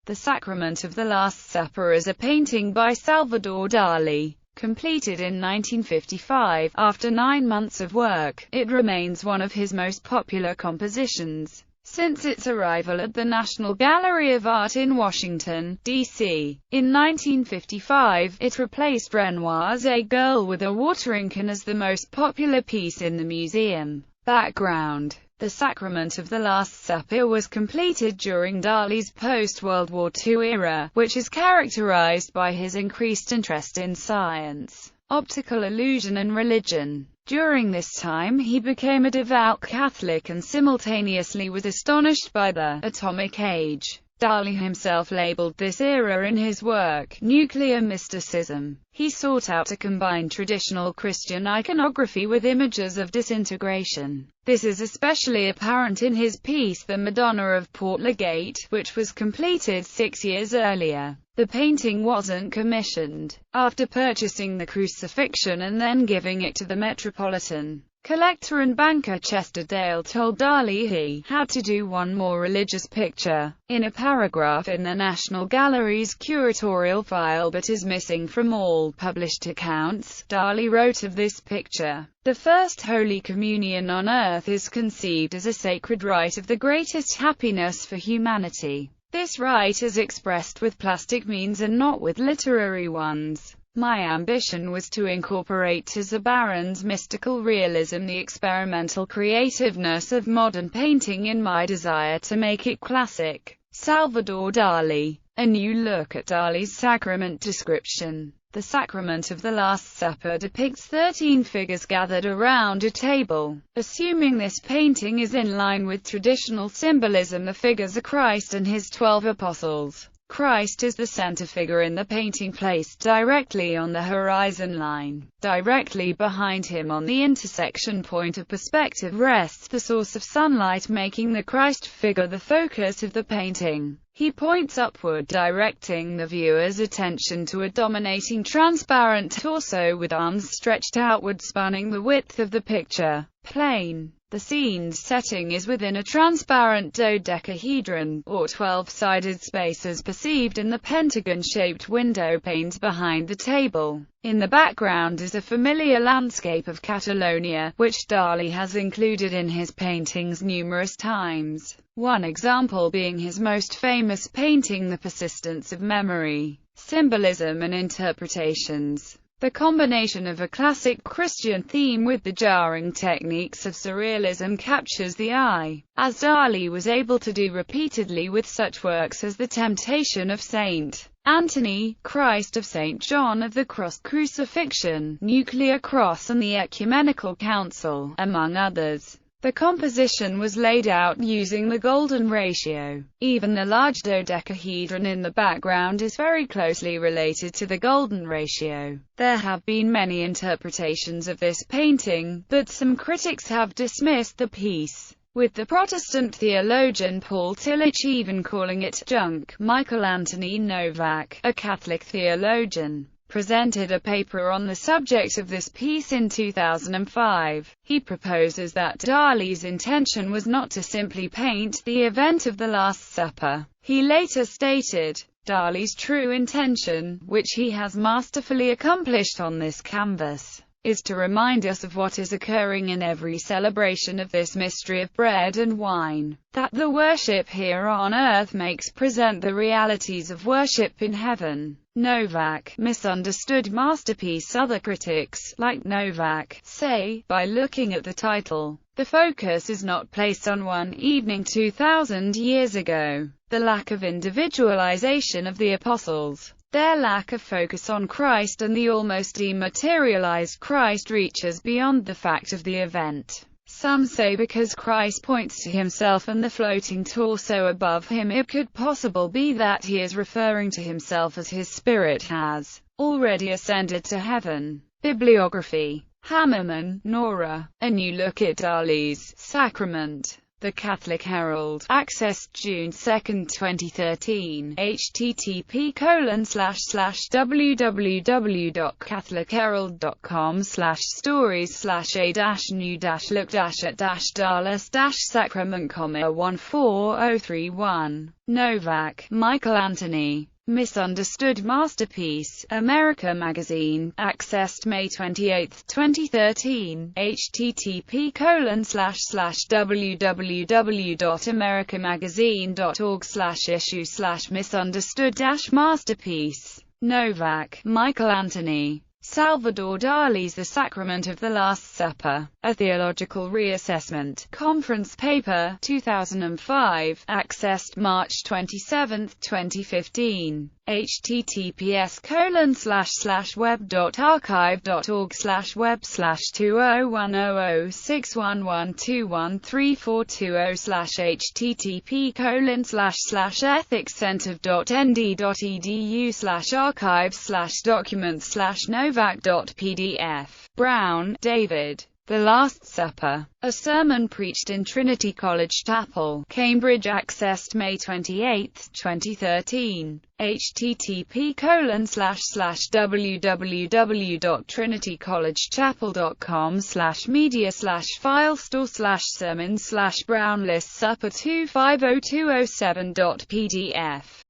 The Sacrament of the Last Supper is a painting by Salvador Dalí, completed in 1955. After 9 months of work, it remains one of his most popular compositions since its arrival at the National Gallery of Art in Washington, D.C. In 1955, it replaced Renoir's A Girl with a Watering Can as the most popular piece in the museum. Background: The Sacrament of the Last Supper was completed during Dalí's post-World War II era, which is characterized by his increased interest in science, optical illusion and religion. During this time he became a devout Catholic and simultaneously was astonished by the atomic age. Dalí himself labeled this era in his work, Nuclear Mysticism. He sought out to combine traditional Christian iconography with images of disintegration. This is especially apparent in his piece The Madonna of Port Legate, which was completed 6 years earlier. The painting wasn't commissioned. After purchasing the crucifixion and then giving it to the Metropolitan collector and banker Chester Dale told Dalí he had to do one more religious picture. In a paragraph in the National Gallery's curatorial file but is missing from all published accounts, Dalí wrote of this picture, "The first Holy Communion on earth is conceived as a sacred rite of the greatest happiness for humanity. This rite is expressed with plastic means and not with literary ones. My ambition was to incorporate to Zurbarán's mystical realism the experimental creativeness of modern painting in my desire to make it classic." Salvador Dalí. A new look at Dalí's Sacrament Description. The Sacrament of the Last Supper depicts 13 figures gathered around a table. Assuming this painting is in line with traditional symbolism, the figures are Christ and his 12 apostles. Christ is the center figure in the painting, placed directly on the horizon line. Directly behind him on the intersection point of perspective rests the source of sunlight, making the Christ figure the focus of the painting. He points upward, directing the viewer's attention to a dominating transparent torso with arms stretched outward spanning the width of the picture plane. The scene's setting is within a transparent dodecahedron, or 12-sided space as perceived in the pentagon-shaped window panes behind the table. In the background is a familiar landscape of Catalonia, which Dalí has included in his paintings numerous times. One example being his most famous painting The Persistence of Memory. Symbolism and interpretations. The combination of a classic Christian theme with the jarring techniques of surrealism captures the eye, as Dalí was able to do repeatedly with such works as The Temptation of St. Anthony, Christ of St. John of the Cross, Crucifixion, Nuclear Cross and the Ecumenical Council, among others. The composition was laid out using the golden ratio. Even the large dodecahedron in the background is very closely related to the golden ratio. There have been many interpretations of this painting, but some critics have dismissed the piece, with the Protestant theologian Paul Tillich even calling it junk. Michael Anthony Novak, a Catholic theologian, presented a paper on the subject of this piece in 2005. He proposes that Dalí's intention was not to simply paint the event of the Last Supper. He later stated, Dalí's true intention, which he has masterfully accomplished on this canvas, is to remind us of what is occurring in every celebration of this mystery of bread and wine, that the worship here on earth makes present the realities of worship in heaven. Novak, misunderstood masterpiece. Other critics, like Novak, say, by looking at the title, the focus is not placed on one evening 2,000 years ago. The lack of individualization of the apostles, their lack of focus on Christ and the almost dematerialized Christ reaches beyond the fact of the event. Some say because Christ points to himself and the floating torso above him, it could possibly be that he is referring to himself as his spirit has already ascended to heaven. Bibliography. Hammerman, Nora. A New Look at Dalí's Sacrament. The Catholic Herald, accessed June 2, 2013, http://www.catholicherald.com/stories/a-new-look-at-sacrament, 14031. Novak, Michael Anthony. Misunderstood Masterpiece. America Magazine, accessed May 28, 2013, http://www.americamagazine.org/issue/misunderstood-masterpiece. Novak, Michael Anthony. Salvador Dali's The Sacrament of the Last Supper, A Theological Reassessment, Conference Paper, 2005, accessed March 27, 2015, https://web.archive.org/web/2010d.ed/archives/documents/novak.pdf. Brown, David. The Last Supper, A Sermon Preached in Trinity College Chapel, Cambridge, accessed May 28, 2013, http://www.trinitycollegechapel.com/media/filestore/sermon/Brown List Supper 250207.pdf.